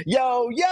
Yo, yo!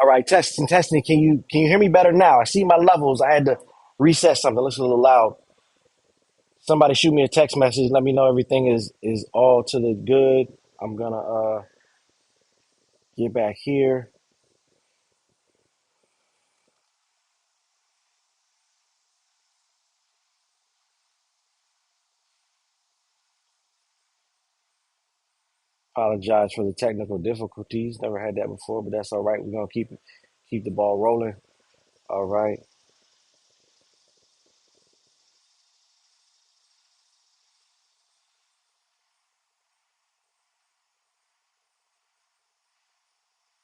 All right, testing, testing. Can you hear me better now? I see my levels. I had to reset something. Looks a little loud. Somebody shoot me a text message. Let me know everything is all to the good. I'm gonna get back here. Apologize for the technical difficulties. Never had that before, but that's all right. We're gonna keep the ball rolling. All right.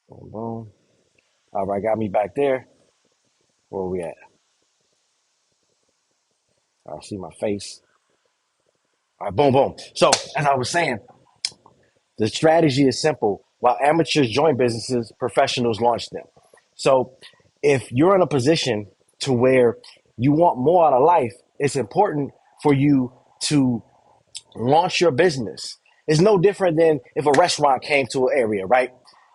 Boom, boom. All right, got me back there. Where we at? I see my face. All right, boom, boom. So as I was saying, the strategy is simple. While amateurs join businesses, professionals launch them. So if you're in a position to where you want more out of life, it's important for you to launch your business. It's no different than if a restaurant came to an area, right?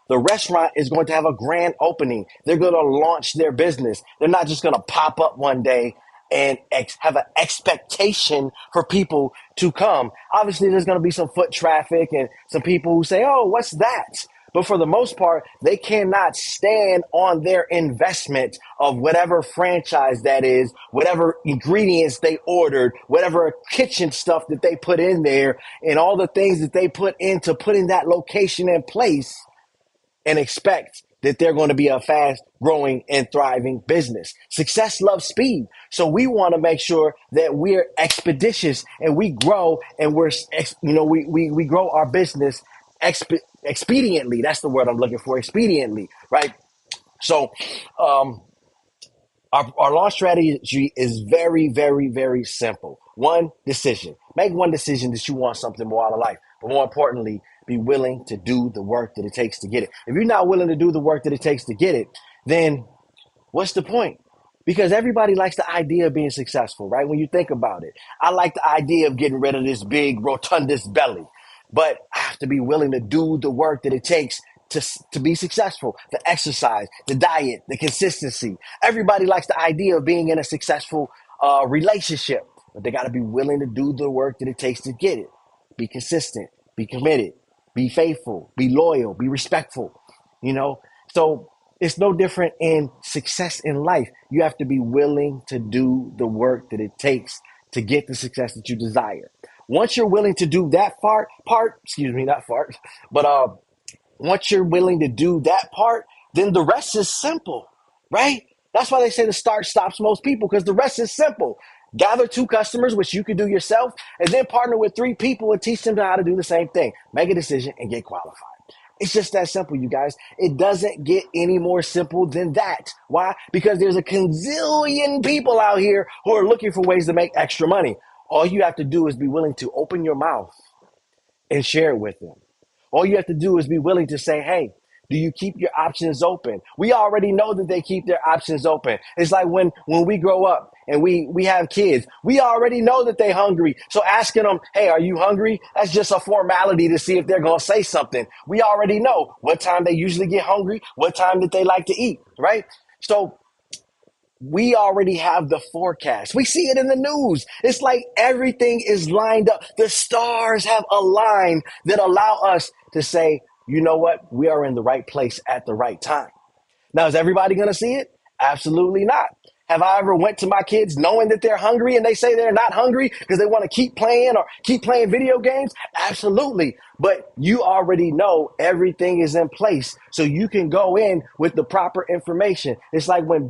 The restaurant is going to have a grand opening. They're going to launch their business. They're not just going to pop up one day and have an expectation for people to come. Obviously, there's going to be some foot traffic and some people who say, oh, what's that? But for the most part, they cannot stand on their investment of whatever franchise that is, whatever ingredients they ordered, whatever kitchen stuff that they put in there, and all the things that they put into putting that location in place and expect that they're going to be a fast growing and thriving business. Success loves speed. So we want to make sure that we're expeditious and we grow and we grow our business expediently. That's the word I'm looking for, expediently, right? So our launch strategy is very, very, very simple. One decision. Make one decision that you want something more out of life. But more importantly, be willing to do the work that it takes to get it. If you're not willing to do the work that it takes to get it, then what's the point? Because everybody likes the idea of being successful, right? When you think about it, I like the idea of getting rid of this big rotundous belly, but I have to be willing to do the work that it takes to be successful. The exercise, the diet, the consistency. Everybody likes the idea of being in a successful relationship, but they got to be willing to do the work that it takes to get it. Be consistent, be committed, be faithful, be loyal, be respectful. You know, so it's no different in success in life. You have to be willing to do the work that it takes to get the success that you desire. Once you're willing to do that excuse me, not fart, but once you're willing to do that part, then the rest is simple, right? That's why they say the start stops most people, because the rest is simple. Gather two customers, which you can do yourself, and then partner with three people and teach them how to do the same thing. Make a decision and get qualified. It's just that simple, you guys. It doesn't get any more simple than that. Why? Because there's a gazillion people out here who are looking for ways to make extra money. All you have to do is be willing to open your mouth and share it with them. All you have to do is be willing to say, hey, do you keep your options open? We already know that they keep their options open. It's like when we grow up and we have kids, we already know that they're hungry. So asking them, hey, are you hungry? That's just a formality to see if they're going to say something. We already know what time they usually get hungry, what time that they like to eat, right? So we already have the forecast. We see it in the news. It's like everything is lined up. The stars have aligned that allow us to say, you know what? We are in the right place at the right time. Now, is everybody going to see it? Absolutely not. Have I ever went to my kids knowing that they're hungry and they say they're not hungry because they want to keep playing or keep playing video games? Absolutely. But you already know everything is in place. So you can go in with the proper information. It's like uh, when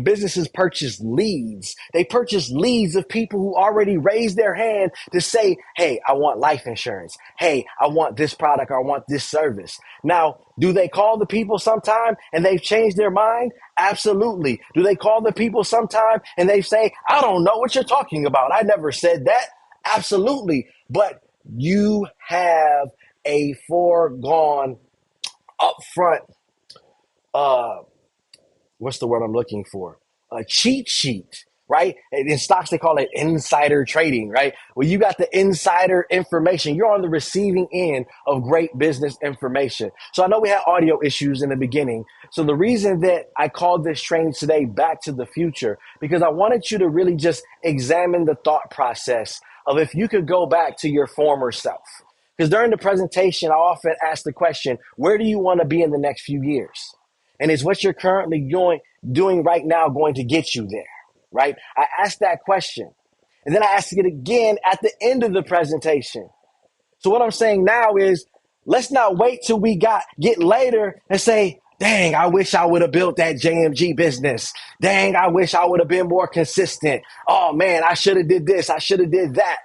businesses purchase leads, they purchase leads of people who already raised their hand to say, hey, I want life insurance. Hey, I want this product or I want this service. Now, do they call the people sometime and they've changed their mind? Absolutely. Do they call the people sometime and they say, I don't know what you're talking about. I never said that. Absolutely. But you have a foregone upfront uh, what's the word I'm looking for? A cheat sheet right? In stocks, they call it insider trading, right? Well, you got the insider information. You're on the receiving end of great business information. So I know we had audio issues in the beginning. So the reason that I called this training today Back to the Future, because I wanted you to really just examine the thought process of if you could go back to your former self. Because during the presentation, I often ask the question, where do you want to be in the next few years? And is what you're currently doing right now going to get you there, right? I asked that question. And then I asked it again at the end of the presentation. So what I'm saying now is, let's not wait till we get later and say, dang, I wish I would have built that JMG business. Dang, I wish I would have been more consistent. Oh man, I should have did this. I should have did that.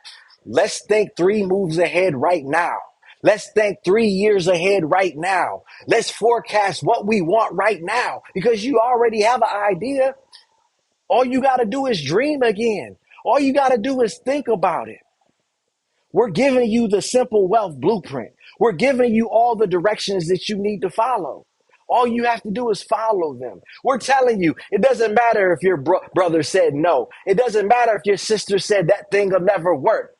Let's think 3 moves ahead right now. Let's think 3 years ahead right now. Let's forecast what we want right now because you already have an idea. All you got to do is dream again. All you got to do is think about it. We're giving you the simple wealth blueprint. We're giving you all the directions that you need to follow. All you have to do is follow them. We're telling you, it doesn't matter if your brother said no. It doesn't matter if your sister said that thing will never work.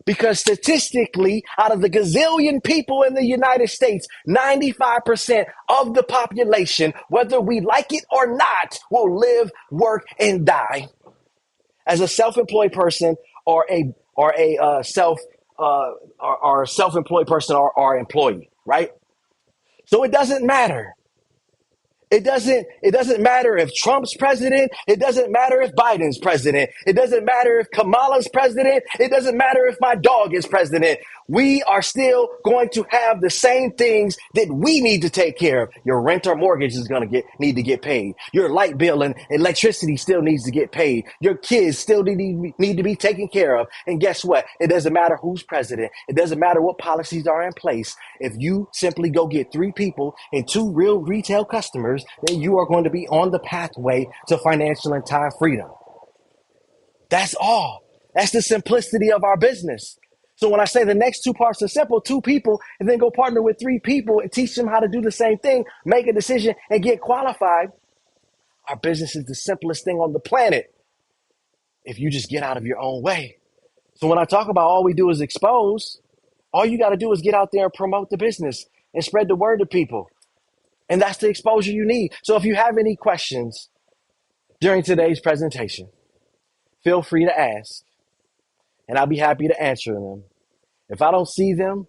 Because statistically, out of the gazillion people in the United States, 95% of the population, whether we like it or not, will live, work, and die as a self-employed person or a self-employed person or employee, right? So it doesn't matter. It doesn't matter if Trump's president. It doesn't matter if Biden's president. It doesn't matter if Kamala's president. It doesn't matter if my dog is president. We are still going to have the same things that we need to take care of. Your rent or mortgage is going to need to get paid. Your light bill and electricity still needs to get paid. Your kids still need to be taken care of. And guess what? It doesn't matter who's president. It doesn't matter what policies are in place. If you simply go get 3 people and 2 real retail customers, then you are going to be on the pathway to financial and time freedom. That's all. That's the simplicity of our business. So when I say the next 2 parts are simple, 2 people, and then go partner with 3 people and teach them how to do the same thing, make a decision and get qualified. Our business is the simplest thing on the planet if you just get out of your own way. So when I talk about all we do is expose, all you got to do is get out there and promote the business and spread the word to people. And that's the exposure you need. So if you have any questions during today's presentation, feel free to ask, and I'll be happy to answer them. If I don't see them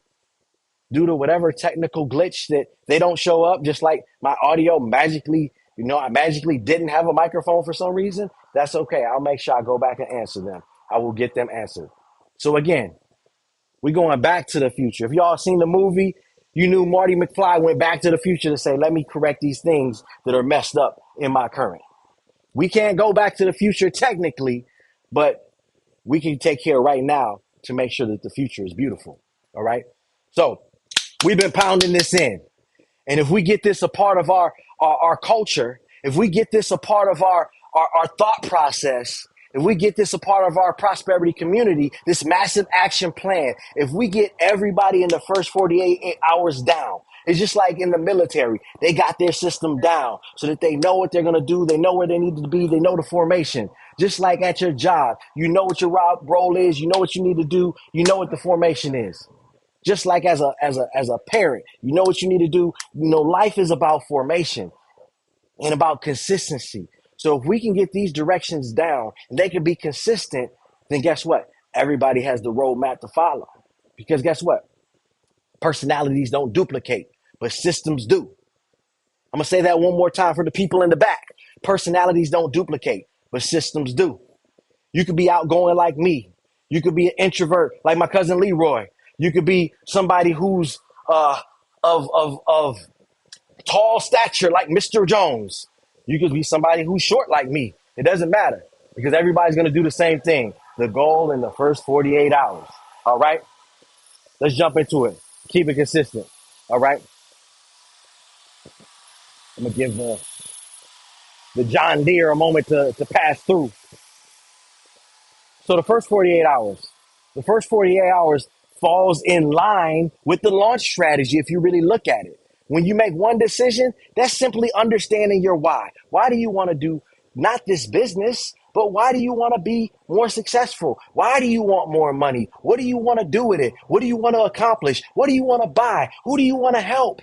due to whatever technical glitch that they don't show up, just like my audio magically, I magically didn't have a microphone for some reason, that's okay. I'll make sure I go back and answer them. I will get them answered. So again, we're going back to the future. If y'all seen the movie, you knew Marty McFly went back to the future to say, let me correct these things that are messed up in my current. We can't go back to the future technically, but we can take care right now to make sure that the future is beautiful. All right. So we've been pounding this in. And if we get this a part of our culture, if we get this a part of our thought process, if we get this a part of our prosperity community, this massive action plan, if we get everybody in the first 48 hours down, it's just like in the military. They got their system down so that they know what they're going to do. They know where they need to be. They know the formation. Just like at your job, you know what your role is. You know what you need to do. You know what the formation is. Just like as a parent, you know what you need to do. Life is about formation and about consistency. So if we can get these directions down and they can be consistent, then guess what? Everybody has the roadmap to follow. Because guess what? Personalities don't duplicate, but systems do. I'm going to say that one more time for the people in the back. Personalities don't duplicate, but systems do. You could be outgoing like me. You could be an introvert like my cousin Leroy. You could be somebody who's of tall stature like Mr. Jones. You could be somebody who's short like me. It doesn't matter because everybody's going to do the same thing. The goal in the first 48 hours. All right? Let's jump into it. Keep it consistent. All right? I'm going to give the John Deere a moment to pass through. So the first 48 hours. The first 48 hours falls in line with the launch strategy if you really look at it. When you make one decision, that's simply understanding your why. Why do you want to do not this business, But why do you want to be more successful? Why do you want more money? What do you want to do with it? What do you want to accomplish? What do you want to buy? Who do you want to help?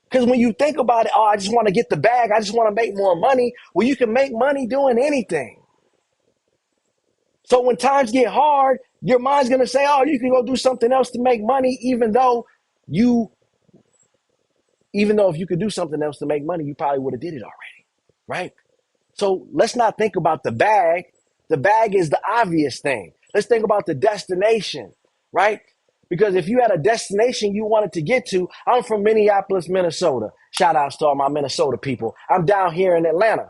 Because when you think about it, oh, I just want to get the bag. I just want to make more money. Well, you can make money doing anything. So when times get hard, your mind's going to say, oh, you can go do something else to make money, you, even though if you could do something else to make money, you probably would have did it already, right? So let's not think about the bag. The bag is the obvious thing. Let's think about the destination, right? Because if you had a destination you wanted to get to, I'm from Minneapolis, Minnesota. Shout outs to all my Minnesota people. I'm down here in Atlanta.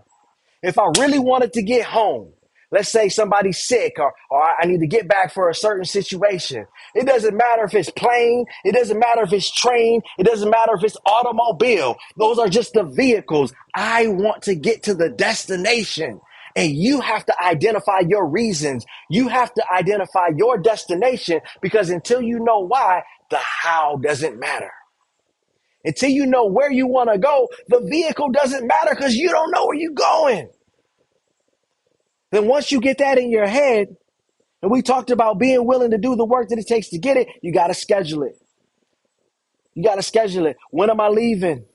If I really wanted to get home, let's say somebody's sick or I need to get back for a certain situation. It doesn't matter if it's plane. It doesn't matter if it's train. It doesn't matter if it's automobile. Those are just the vehicles. I want to get to the destination. And you have to identify your reasons. You have to identify your destination because until you know why, the how doesn't matter. Until you know where you want to go, the vehicle doesn't matter because you don't know where you're going. Then once you get that in your head, and we talked about being willing to do the work that it takes to get it, you got to schedule it. You got to schedule it. When am I leaving?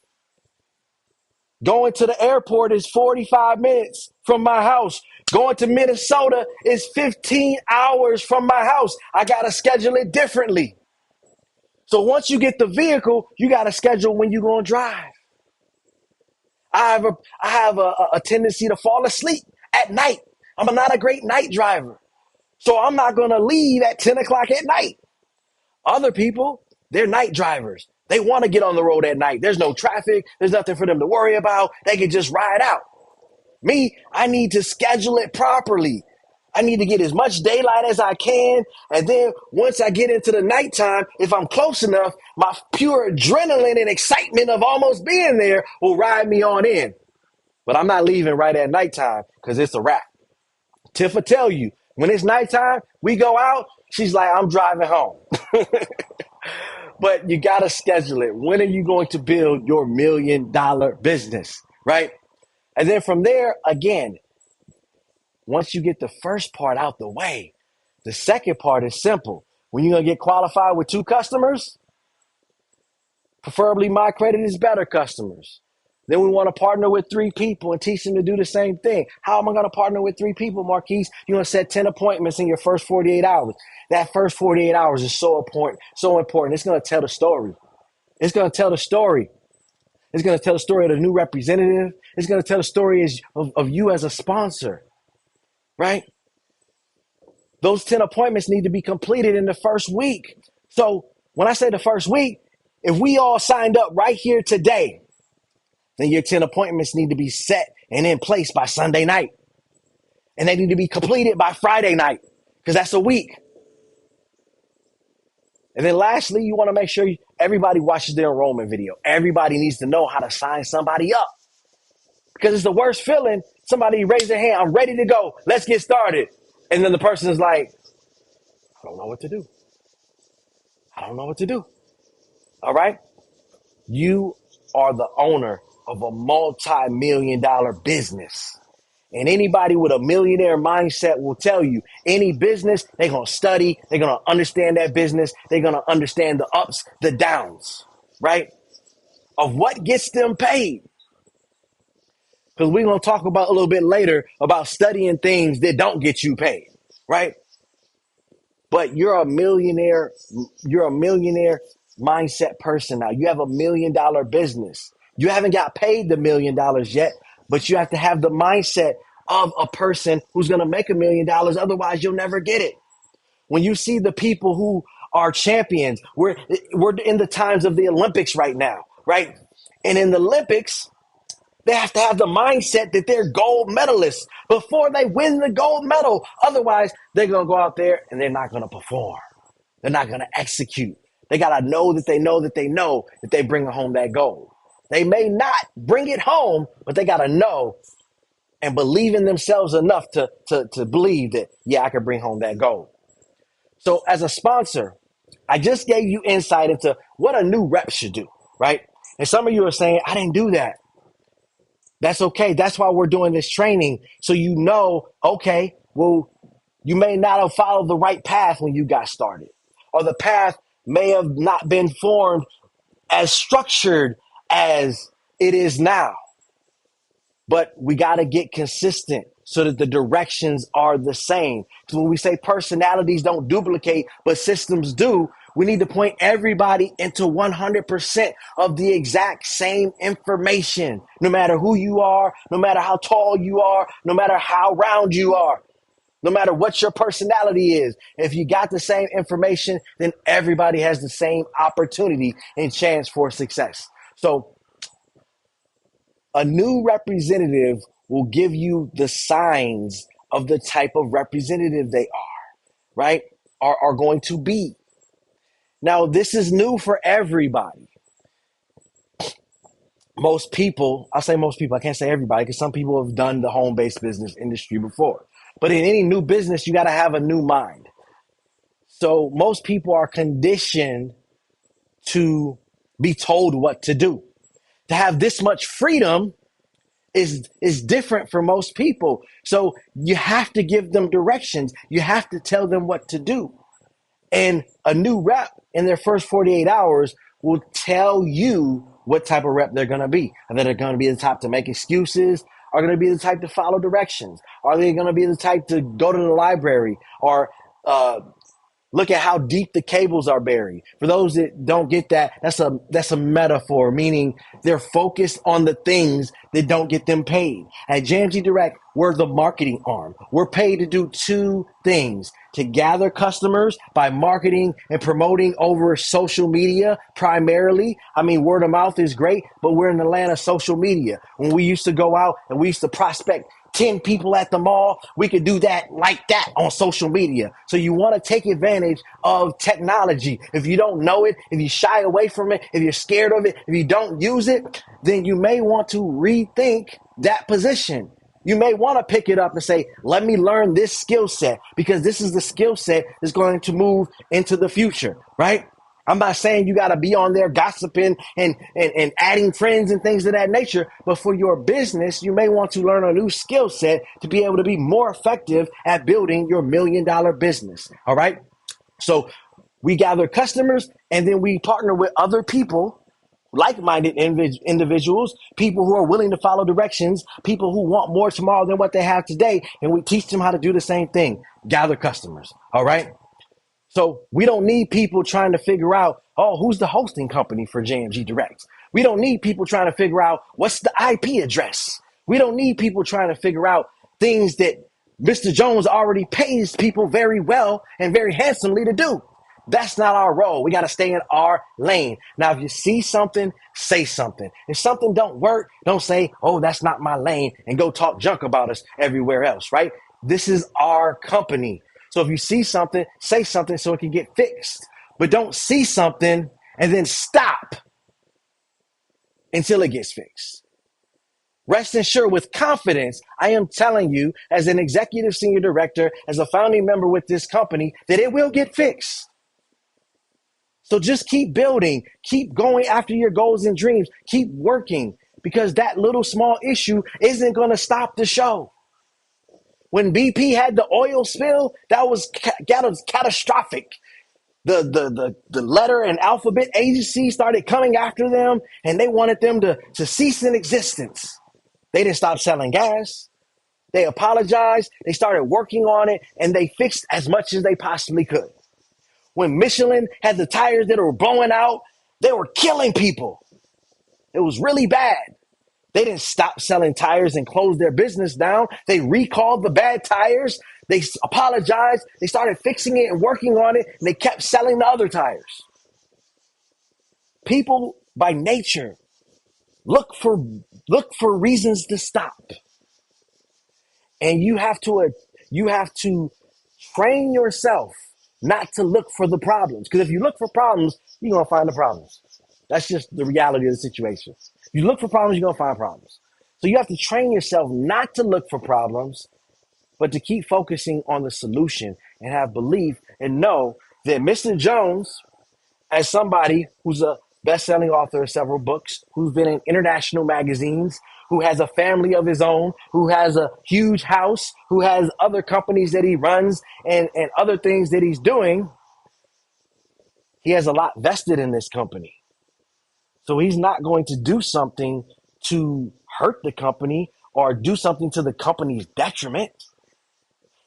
Going to the airport is 45 minutes from my house. Going to Minnesota is 15 hours from my house. I got to schedule it differently. So once you get the vehicle, you got to schedule when you're going to drive. I have a tendency to fall asleep at night. I'm not a great night driver. So I'm not going to leave at 10 o'clock at night. Other people, they're night drivers. They want to get on the road at night. There's no traffic. There's nothing for them to worry about. They can just ride out. Me, I need to schedule it properly. I need to get as much daylight as I can. And then once I get into the nighttime, if I'm close enough, my pure adrenaline and excitement of almost being there will ride me on in. But I'm not leaving right at nighttime because it's a wrap. Tiff will tell you, when it's nighttime, we go out, she's like, I'm driving home. But you got to schedule it. When are you going to build your $1,000,000 business, right? And then from there, again, once you get the first part out the way, the second part is simple. When you're going to get qualified with 2 customers, preferably my credit is better customers. Then we want to partner with 3 people and teach them to do the same thing. How am I going to partner with 3 people, Marquise? You're going to set 10 appointments in your first 48 hours. That first 48 hours is so important, so important. It's going to tell the story. It's going to tell the story. It's going to tell the story of the new representative. It's going to tell the story of you as a sponsor, right? Those 10 appointments need to be completed in the first week. So when I say the first week, if we all signed up right here today, then your 10 appointments need to be set and in place by Sunday night. And they need to be completed by Friday night because that's a week. And then lastly, you want to make sure everybody watches the enrollment video. Everybody needs to know how to sign somebody up because it's the worst feeling. Somebody raise their hand. I'm ready to go. Let's get started. And then the person is like, I don't know what to do. I don't know what to do. All right. You are the owner of a multi-million-dollar business. And anybody with a millionaire mindset will tell you any business, they're going to study, they're going to understand that business, they're going to understand the ups, the downs, right? Of what gets them paid. Because we're going to talk about a little bit later about studying things that don't get you paid, right? But you're a millionaire mindset person now. You have $1,000,000 business. You haven't got paid the $1,000,000 yet, but you have to have the mindset of a person who's going to make $1,000,000. Otherwise, you'll never get it. When you see the people who are champions, we're in the times of the Olympics right now, right? And in the Olympics, they have to have the mindset that they're gold medalists before they win the gold medal. Otherwise, they're going to go out there and they're not going to perform. They're not going to execute. They got to know that they know that they know that they bring home that gold. They may not bring it home, but they got to know and believe in themselves enough to believe that, yeah, I can bring home that gold. So as a sponsor, I just gave you insight into what a new rep should do, right? And some of you are saying, I didn't do that. That's okay. That's why we're doing this training. So you know, okay, well, you may not have followed the right path when you got started, or the path may have not been formed as structured as it is now. But we got to get consistent so that the directions are the same. So when we say personalities don't duplicate, but systems do, we need to point everybody into 100% of the exact same information, no matter who you are, no matter how tall you are, no matter how round you are, no matter what your personality is. If you got the same information, then everybody has the same opportunity and chance for success. So a new representative will give you the signs of the type of representative they are, right? Are going to be. Now, this is new for everybody. Most people, I'll say most people, I can't say everybody because some people have done the home based business industry before. But in any new business, you got to have a new mind. So most people are conditioned to be told what to do. To have this much freedom is different for most people. So you have to give them directions. You have to tell them what to do. And a new rep in their first 48 hours will tell you what type of rep they're going to be. Are they going to be the type to make excuses? Are they going to be the type to follow directions? Are they going to be the type to go to the library or look at how deep the cables are buried? For those that don't get that, that's a metaphor, meaning they're focused on the things that don't get them paid. At JMG Direct, we're the marketing arm. We're paid to do two things: to gather customers by marketing and promoting over social media primarily. I mean, word of mouth is great, but we're in the land of social media. When we used to go out and we used to prospect 10 people at the mall, we could do that like that on social media. So you want to take advantage of technology. If you don't know it, if you shy away from it, if you're scared of it, if you don't use it, then you may want to rethink that position. You may want to pick it up and say, let me learn this skill set because this is the skill set that's going to move into the future, right? I'm not saying you got to be on there gossiping and adding friends and things of that nature. But for your business, you may want to learn a new skill set to be able to be more effective at building your $1 million business. All right. So we gather customers and then we partner with other people, like-minded individuals, people who are willing to follow directions, people who want more tomorrow than what they have today. And we teach them how to do the same thing, gather customers. All right. So we don't need people trying to figure out, oh, who's the hosting company for JMG Direct? We don't need people trying to figure out what's the IP address. We don't need people trying to figure out things that Mr. Jones already pays people very well and very handsomely to do. That's not our role. We got to stay in our lane. Now, if you see something, say something. If something don't work, don't say, oh, that's not my lane, and go talk junk about us everywhere else, right? This is our company. So if you see something, say something so it can get fixed. But don't see something and then stop until it gets fixed. Rest assured with confidence, I am telling you, as an executive senior director, as a founding member with this company, that it will get fixed. So just keep building, keep going after your goals and dreams, keep working, because that little small issue isn't going to stop the show. When BP had the oil spill, that was catastrophic. The letter and alphabet agency started coming after them, and they wanted them to cease in existence. They didn't stop selling gas. They apologized. They started working on it, and they fixed as much as they possibly could. When Michelin had the tires that were blowing out, they were killing people. It was really bad. They didn't stop selling tires and close their business down. They recalled the bad tires. They apologized. They started fixing it and working on it. And they kept selling the other tires. People by nature look for reasons to stop. And you have to train yourself not to look for the problems. Because if you look for problems, you're gonna find the problems. That's just the reality of the situation. If you look for problems, you're gonna find problems. So you have to train yourself not to look for problems, but to keep focusing on the solution and have belief and know that Mr. Jones, as somebody who's a best-selling author of several books, who's been in international magazines, who has a family of his own, who has a huge house, who has other companies that he runs and other things that he's doing. He has a lot vested in this company. So he's not going to do something to hurt the company or do something to the company's detriment.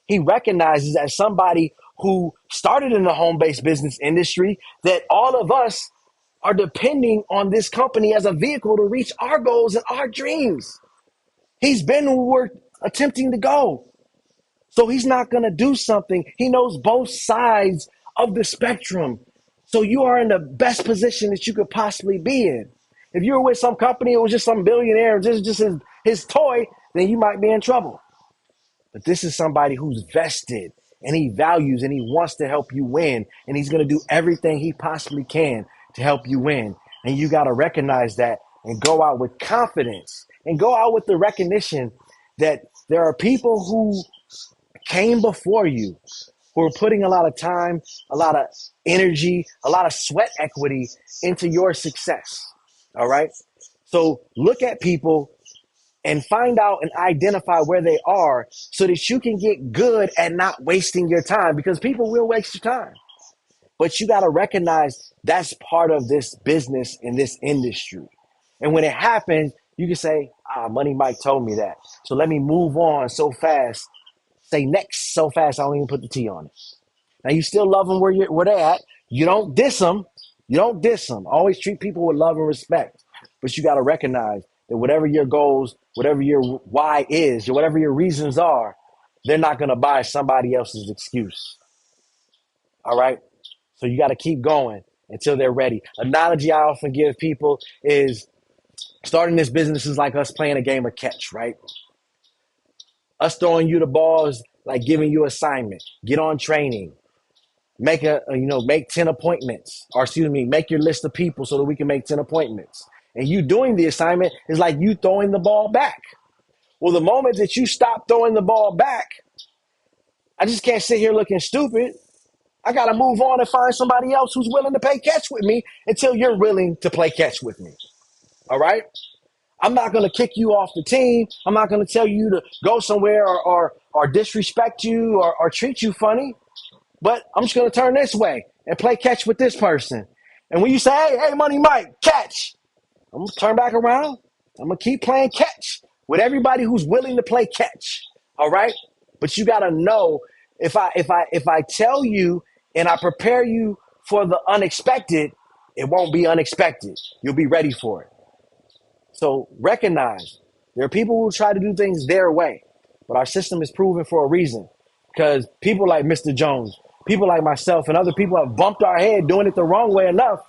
He recognizes, as somebody who started in the home-based business industry, that all of us are depending on this company as a vehicle to reach our goals and our dreams. He's been where we're attempting to go. So he's not going to do something. He knows both sides of the spectrum. So you are in the best position that you could possibly be in. If you were with some company, it was just some billionaire, just his toy, then you might be in trouble. But this is somebody who's vested and he values and he wants to help you win. And he's going to do everything he possibly can to help you win. And you got to recognize that and go out with confidence and go out with the recognition that there are people who came before you who are putting a lot of time, a lot of energy, a lot of sweat equity into your success. All right. So look at people and find out and identify where they are so that you can get good at not wasting your time, because people will waste your time. But you got to recognize that's part of this business in this industry. And when it happens, you can say, Money Mike told me that. So let me move on so fast. Say next so fast, I don't even put the T on it. Now, you still love them where they're at. You don't diss them. You don't diss them. Always treat people with love and respect. But you got to recognize that whatever your goals, whatever your why is, or whatever your reasons are, they're not going to buy somebody else's excuse. All right? So you got to keep going until they're ready. Analogy I often give people is starting this business is like us playing a game of catch, right? Us throwing you the balls, like giving you assignment. Get on training. Make make 10 appointments, or make your list of people so that we can make 10 appointments. And you doing the assignment is like you throwing the ball back. Well, the moment that you stop throwing the ball back, I just can't sit here looking stupid. I got to move on and find somebody else who's willing to play catch with me until you're willing to play catch with me. All right? I'm not going to kick you off the team. I'm not going to tell you to go somewhere or disrespect you or treat you funny. But I'm just going to turn this way and play catch with this person. And when you say, hey, Money Mike, catch, I'm going to turn back around. I'm going to keep playing catch with everybody who's willing to play catch. All right? But you got to know, if I tell you and I prepare you for the unexpected, it won't be unexpected. You'll be ready for it. So recognize there are people who try to do things their way, but our system is proven for a reason, because people like Mr. Jones, people like myself, and other people have bumped our head doing it the wrong way enough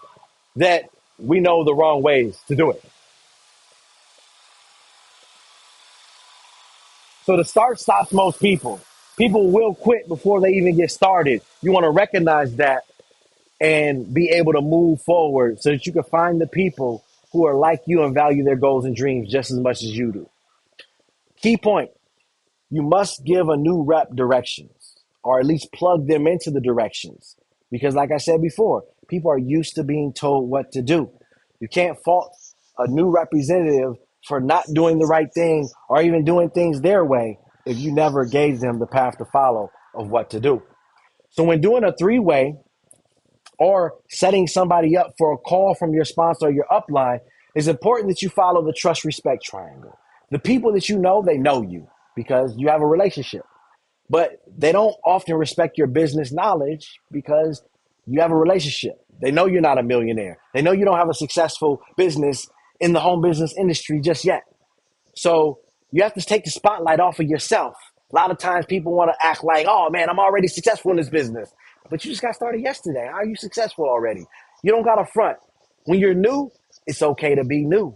that we know the wrong ways to do it. So the start stops most people. People will quit before they even get started. You want to recognize that and be able to move forward so that you can find the people who are like you and value their goals and dreams just as much as you do. Key point: you must give a new rep directions, or at least plug them into the directions. Because like I said before, people are used to being told what to do. You can't fault a new representative for not doing the right thing or even doing things their way if you never gave them the path to follow of what to do. So when doing a three-way or setting somebody up for a call from your sponsor or your upline, it's important that you follow the trust respect triangle. The people that you know, they know you because you have a relationship, but they don't often respect your business knowledge because you have a relationship. They know you're not a millionaire. They know you don't have a successful business in the home business industry just yet. So you have to take the spotlight off of yourself. A lot of times people want to act like, oh man, I'm already successful in this business. But you just got started yesterday. How are you successful already? You don't got to front. When you're new, it's okay to be new.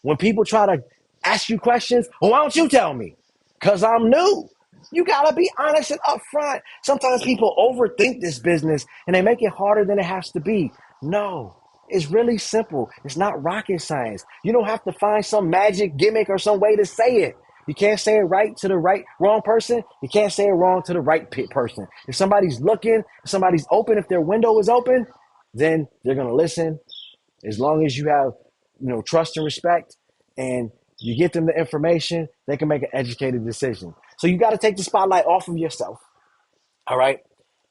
When people try to ask you questions, well, why don't you tell me? Because I'm new. You got to be honest and upfront. Sometimes people overthink this business and they make it harder than it has to be. No, it's really simple. It's not rocket science. You don't have to find some magic gimmick or some way to say it. You can't say it right to the wrong person. You can't say it wrong to the right person. If somebody's looking, if somebody's open, if their window is open, then they're going to listen As long as you have, trust and respect, and you get them the information, they can make an educated decision. So you got to take the spotlight off of yourself, all right,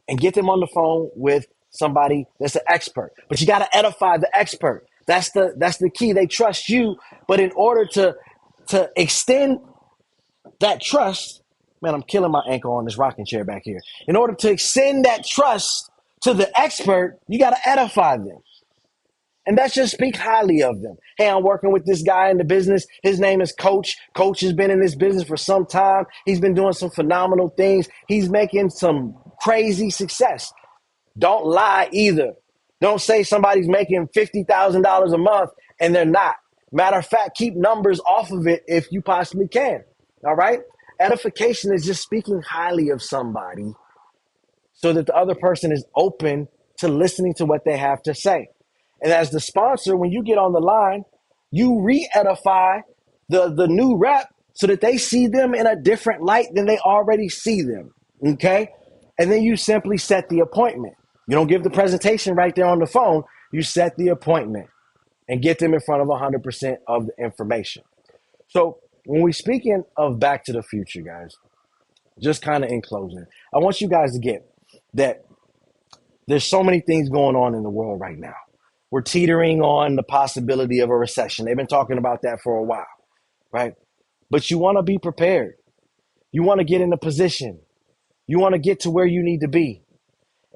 and get them on the phone with somebody that's an expert. But you got to edify the expert. That's the key. They trust you, but in order to extend that trust, man, I'm killing my ankle on this rocking chair back here. In order to extend that trust to the expert, you got to edify them. And that's just speak highly of them. Hey, I'm working with this guy in the business. His name is Coach. Coach has been in this business for some time. He's been doing some phenomenal things. He's making some crazy success. Don't lie either. Don't say somebody's making $50,000 a month and they're not. Matter of fact, keep numbers off of it if you possibly can. All right? Edification is just speaking highly of somebody so that the other person is open to listening to what they have to say. And as the sponsor, when you get on the line, you re-edify the new rep so that they see them in a different light than they already see them. Okay? And then you simply set the appointment. You don't give the presentation right there on the phone. You set the appointment and get them in front of 100% of the information. So when we're speaking of Back to the Future, guys, just kind of in closing, I want you guys to get that there's so many things going on in the world right now. We're teetering on the possibility of a recession. They've been talking about that for a while, right? But you want to be prepared. You want to get in a position. You want to get to where you need to be.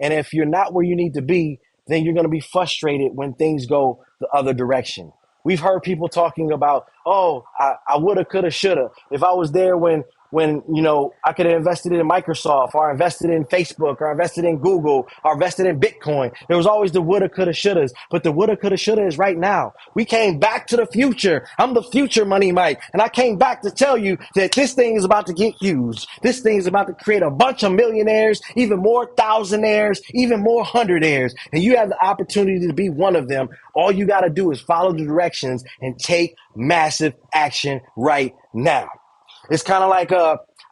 And if you're not where you need to be, then you're going to be frustrated when things go the other direction. We've heard people talking about, oh, I woulda, coulda, shoulda. If I was there when I could have invested in Microsoft, or invested in Facebook, or invested in Google, or invested in Bitcoin. There was always the woulda, coulda, shouldas. But the woulda, coulda, shoulda is right now. We came back to the future. I'm the future Money Mike. And I came back to tell you that this thing is about to get huge. This thing is about to create a bunch of millionaires, even more thousandaires, even more hundredaires. And you have the opportunity to be one of them. All you got to do is follow the directions and take massive action right now. It's kind of like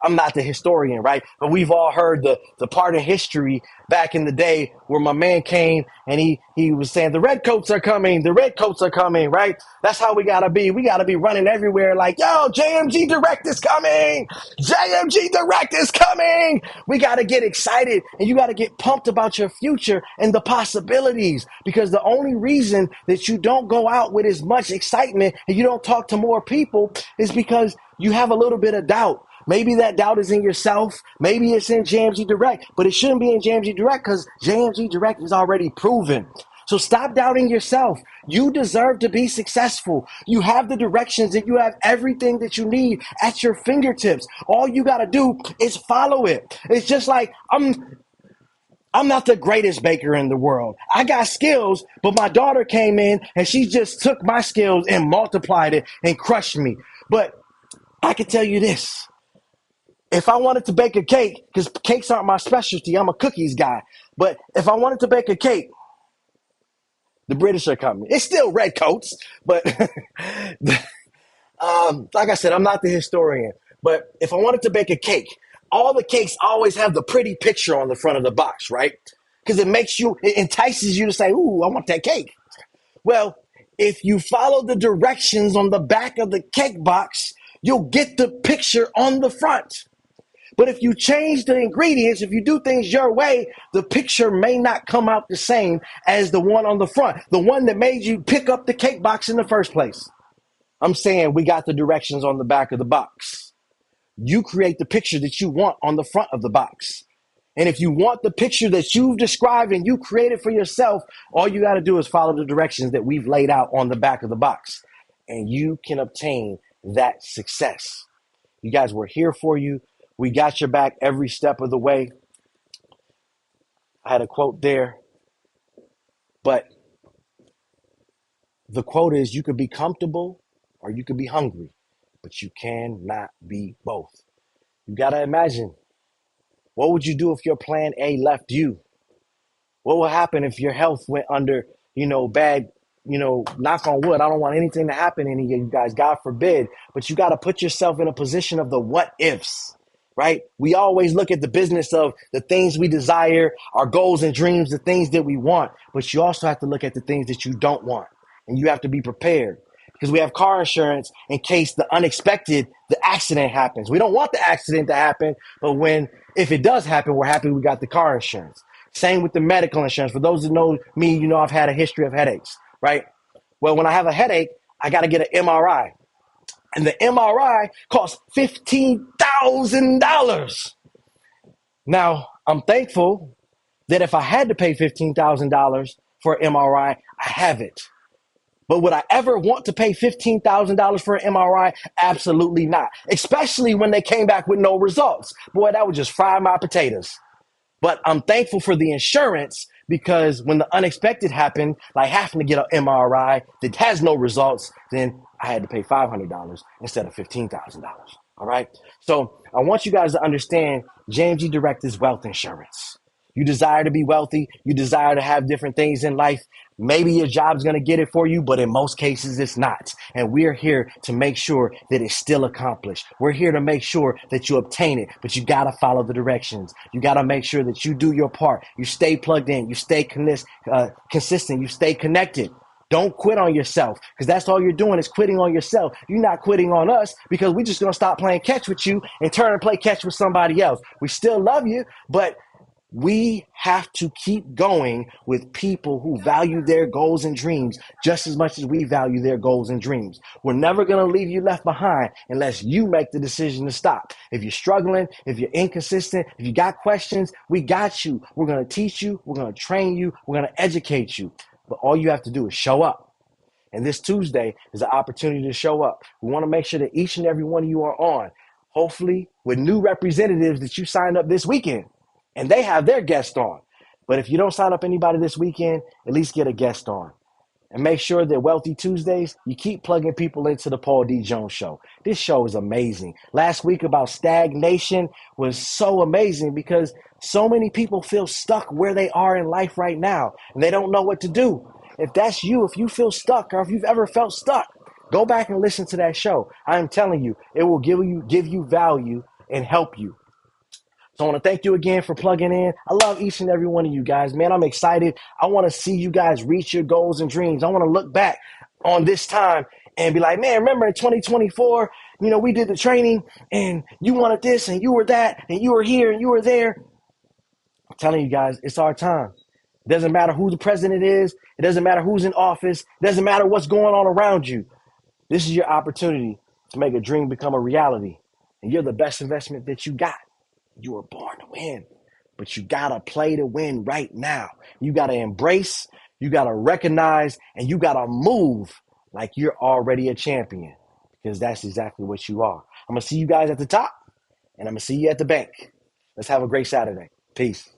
I'm not the historian, right? But we've all heard the part of history back in the day where my man came and he was saying, the redcoats are coming, the redcoats are coming, right? That's how we got to be. We got to be running everywhere like, yo, JMG Direct is coming. JMG Direct is coming. We got to get excited and you got to get pumped about your future and the possibilities, because the only reason that you don't go out with as much excitement and you don't talk to more people is because you have a little bit of doubt. Maybe that doubt is in yourself. Maybe it's in JMG Direct, but it shouldn't be in JMG Direct because JMG Direct is already proven. So stop doubting yourself. You deserve to be successful. You have the directions and you have everything that you need at your fingertips. All you got to do is follow it. It's just like I'm not the greatest baker in the world. I got skills, but my daughter came in and she just took my skills and multiplied it and crushed me. But I can tell you this. If I wanted to bake a cake, because cakes aren't my specialty, I'm a cookies guy. But if I wanted to bake a cake, the British are coming. It's still red coats, but like I said, I'm not the historian. But if I wanted to bake a cake, all the cakes always have the pretty picture on the front of the box, right? Because it entices you to say, ooh, I want that cake. Well, if you follow the directions on the back of the cake box, you'll get the picture on the front. But if you change the ingredients, if you do things your way, the picture may not come out the same as the one on the front, the one that made you pick up the cake box in the first place. I'm saying we got the directions on the back of the box. You create the picture that you want on the front of the box. And if you want the picture that you've described and you created for yourself, all you got to do is follow the directions that we've laid out on the back of the box. And you can obtain that success. You guys, we're here for you. We got your back every step of the way. I had a quote there, but the quote is, you could be comfortable or you could be hungry, but you cannot be both. You got to imagine, what would you do if your plan A left you? What will happen if your health went under, bad, knock on wood. I don't want anything to happen to you guys, God forbid, but you got to put yourself in a position of the what ifs. Right? We always look at the business of the things we desire, our goals and dreams, the things that we want, but you also have to look at the things that you don't want. and you have to be prepared because we have car insurance in case the accident happens. We don't want the accident to happen, but if it does happen, we're happy we got the car insurance. Same with the medical insurance. For those who know me, you know I've had a history of headaches, right? Well, when I have a headache, I got to get an MRI. And the MRI costs $15,000. Now, I'm thankful that if I had to pay $15,000 for an MRI, I have it. But would I ever want to pay $15,000 for an MRI? Absolutely not. Especially when they came back with no results. Boy, that would just fry my potatoes. But I'm thankful for the insurance because when the unexpected happened, like having to get an MRI that has no results, then I had to pay $500 instead of $15,000. All right. So I want you guys to understand JMG Direct is wealth insurance. You desire to be wealthy. You desire to have different things in life. Maybe your job's going to get it for you, but in most cases, it's not. And we're here to make sure that it's still accomplished. We're here to make sure that you obtain it, but you got to follow the directions. You got to make sure that you do your part. You stay plugged in. You stay consistent. You stay connected. Don't quit on yourself because that's all you're doing is quitting on yourself. You're not quitting on us because we're just going to stop playing catch with you and turn and play catch with somebody else. We still love you, but we have to keep going with people who value their goals and dreams just as much as we value their goals and dreams. We're never going to leave you left behind unless you make the decision to stop. If you're struggling, if you're inconsistent, if you got questions, we got you. We're going to teach you. We're going to train you. We're going to educate you. But all you have to do is show up. And this Tuesday is an opportunity to show up. We want to make sure that each and every one of you are on, hopefully with new representatives that you signed up this weekend. And they have their guest on. But if you don't sign up anybody this weekend, at least get a guest on. And make sure that Wealthy Tuesdays, you keep plugging people into the Paul D. Jones Show. This show is amazing. Last week about stagnation was so amazing because so many people feel stuck where they are in life right now. And they don't know what to do. If that's you, if you feel stuck or if you've ever felt stuck, go back and listen to that show. I am telling you, it will give you value and help you. So I want to thank you again for plugging in. I love each and every one of you guys, man. I'm excited. I want to see you guys reach your goals and dreams. I want to look back on this time and be like, man, remember in 2024, we did the training and you wanted this and you were that and you were here and you were there. I'm telling you guys, it's our time. It doesn't matter who the president is. It doesn't matter who's in office. It doesn't matter what's going on around you. This is your opportunity to make a dream become a reality. And you're the best investment that you got. You were born to win, but you got to play to win right now. You got to embrace, you got to recognize, and you got to move like you're already a champion because that's exactly what you are. I'm going to see you guys at the top, and I'm going to see you at the bank. Let's have a great Saturday. Peace.